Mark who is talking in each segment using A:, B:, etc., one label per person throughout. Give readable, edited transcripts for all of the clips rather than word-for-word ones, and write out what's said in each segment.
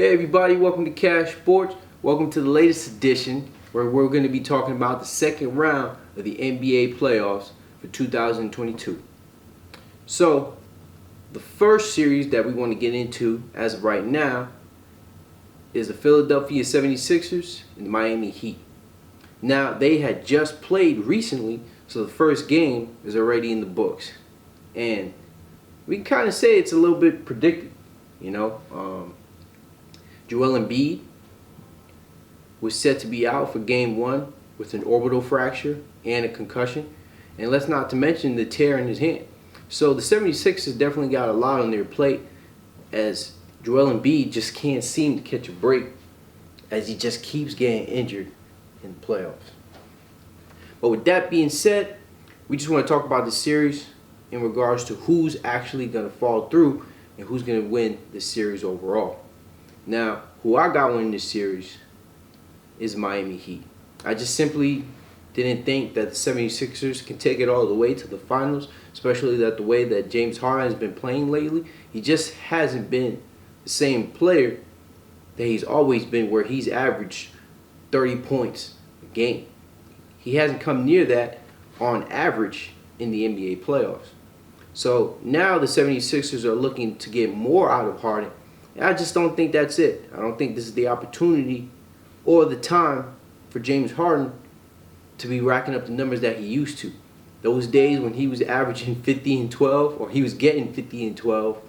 A: Hey everybody, welcome to Cash Sports. Welcome to the latest edition where we're going to be talking about the second round of the NBA playoffs for 2022. So, the first series that we want to get into as of right now is the Philadelphia 76ers and the Miami Heat. Now, they had just played recently, so the first game is already in the books. And we can kind of say it's a little bit predicted, Joel Embiid was set to be out for game one with an orbital fracture and a concussion. And let's not to mention the tear in his hand. So the 76ers definitely got a lot on their plate as Joel Embiid just can't seem to catch a break as he just keeps getting injured in the playoffs. But with that being said, we just want to talk about the series in regards to who's actually going to fall through and who's going to win the series overall. Now, who I got winning this series is Miami Heat. I just simply didn't think that the 76ers can take it all the way to the finals, especially that the way that James Harden has been playing lately. He just hasn't been the same player that he's always been, where he's averaged 30 points a game. He hasn't come near that on average in the NBA playoffs. So now the 76ers are looking to get more out of Harden. And I just don't think that's it. I don't think this is the opportunity or the time for James Harden to be racking up the numbers that he used to. Those days when he was averaging 50 and 12, or he was getting 50 and 12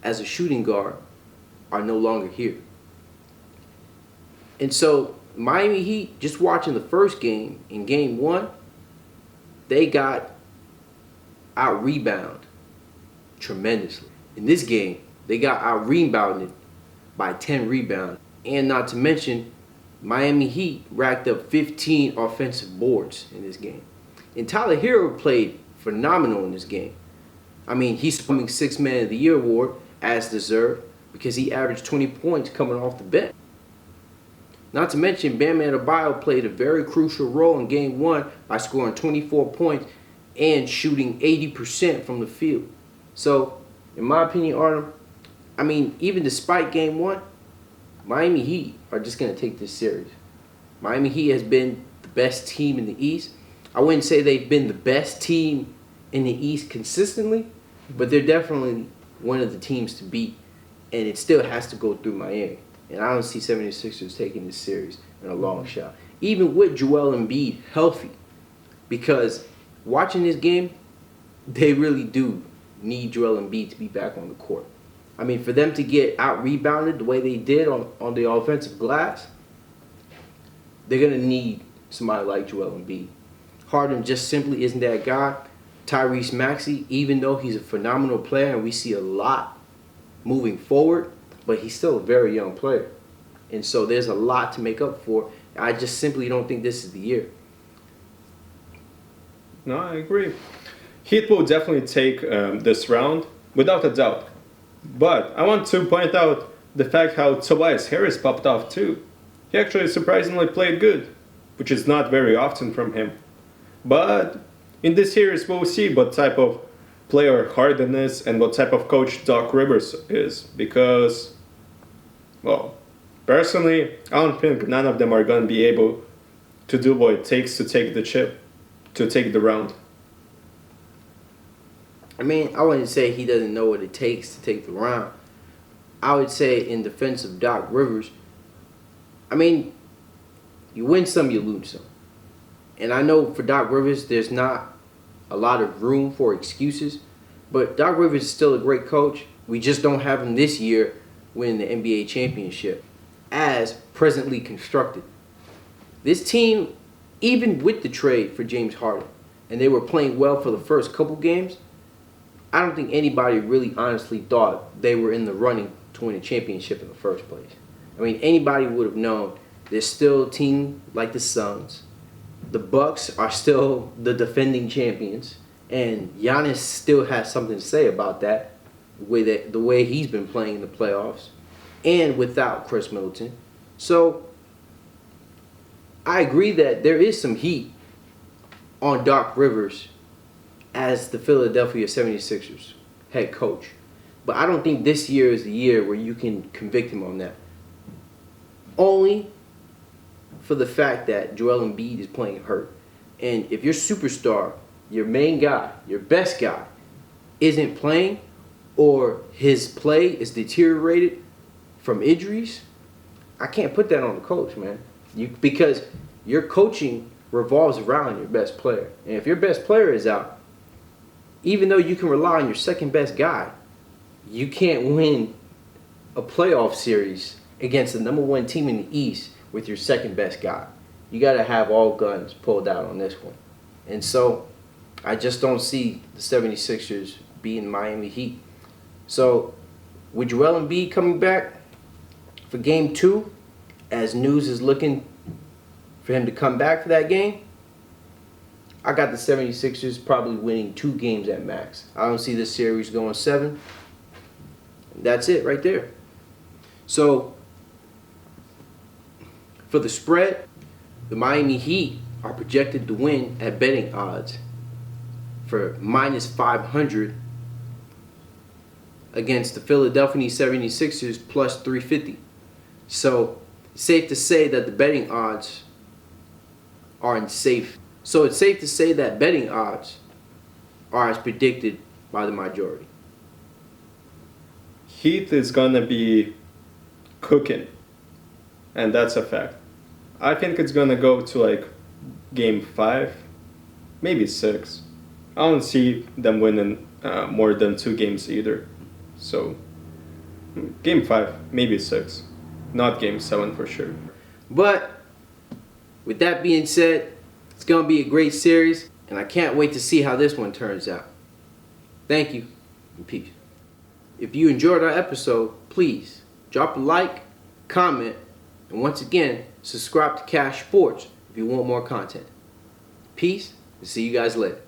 A: as a shooting guard, are no longer here. And so Miami Heat, just watching the first game, in game one, they got out-rebounded tremendously. In this game, they got out-rebounded by 10 rebounds. And not to mention, Miami Heat racked up 15 offensive boards in this game. And Tyler Hero played phenomenal in this game. I mean, he's winning Sixth Man of the Year award, as deserved, because he averaged 20 points coming off the bench. Not to mention, Bam Adebayo played a very crucial role in game one by scoring 24 points and shooting 80% from the field. So, in my opinion, Artem, even despite game one, Miami Heat are just going to take this series. Miami Heat has been the best team in the East. I wouldn't say they've been the best team in the East consistently, but they're definitely one of the teams to beat, and it still has to go through Miami. And I don't see 76ers taking this series in a long shot, even with Joel Embiid healthy, because watching this game, they really do need Joel Embiid to be back on the court. For them to get out-rebounded the way they did on the offensive glass, they're going to need somebody like Joel Embiid. Harden just simply isn't that guy. Tyrese Maxey, even though he's a phenomenal player and we see a lot moving forward, but he's still a very young player. And so there's a lot to make up for. I just simply don't think this is the year.
B: No, I agree. Heat will definitely take this round, without a doubt. But I want to point out the fact how Tobias Harris popped off too. He actually surprisingly played good, which is not very often from him. But in this series, we'll see what type of player Harden is and what type of coach Doc Rivers is. Because, well, personally, I don't think none of them are going to be able to do what it takes to take the chip, to take the round.
A: I wouldn't say he doesn't know what it takes to take the round. I would say in defense of Doc Rivers, you win some, you lose some. And I know for Doc Rivers, there's not a lot of room for excuses, but Doc Rivers is still a great coach. We just don't have him this year winning the NBA championship as presently constructed. This team, even with the trade for James Harden, and they were playing well for the first couple games, I don't think anybody really honestly thought they were in the running to win a championship in the first place. Anybody would have known there's still a team like the Suns. The Bucks are still the defending champions, and Giannis still has something to say about that, with the way he's been playing in the playoffs, and without Chris Middleton. So I agree that there is some heat on Doc Rivers as the Philadelphia 76ers head coach. But I don't think this year is the year where you can convict him on that. only for the fact that Joel Embiid is playing hurt. And if your superstar, your main guy, your best guy, isn't playing, or his play is deteriorated from injuries, I can't put that on the coach, man. Because your coaching revolves around your best player. And if your best player is out, even though you can rely on your second best guy, you can't win a playoff series against the number one team in the East with your second best guy. You got to have all guns pulled out on this one. And so I just don't see the 76ers beating Miami Heat. So with Joel Embiid coming back for game 2, as news is looking for him to come back for that game, I got the 76ers probably winning 2 games at max. I don't see this series going 7. That's it right there. So for the spread, the Miami Heat are projected to win at betting odds for minus 500 against the Philadelphia 76ers plus 350. So safe to say that the betting odds are safe. So it's safe to say that betting odds are as predicted by the majority.
B: Heat is gonna be cooking, and that's a fact. I think it's gonna go to like game 5, maybe 6. I don't see them winning more than 2 games either. So game 5, maybe 6, not game 7 for sure.
A: But with that being said, it's gonna be a great series, and I can't wait to see how this one turns out. Thank you, and peace. If you enjoyed our episode, please drop a like, comment, and once again, subscribe to Cash Sports if you want more content. Peace, and see you guys later.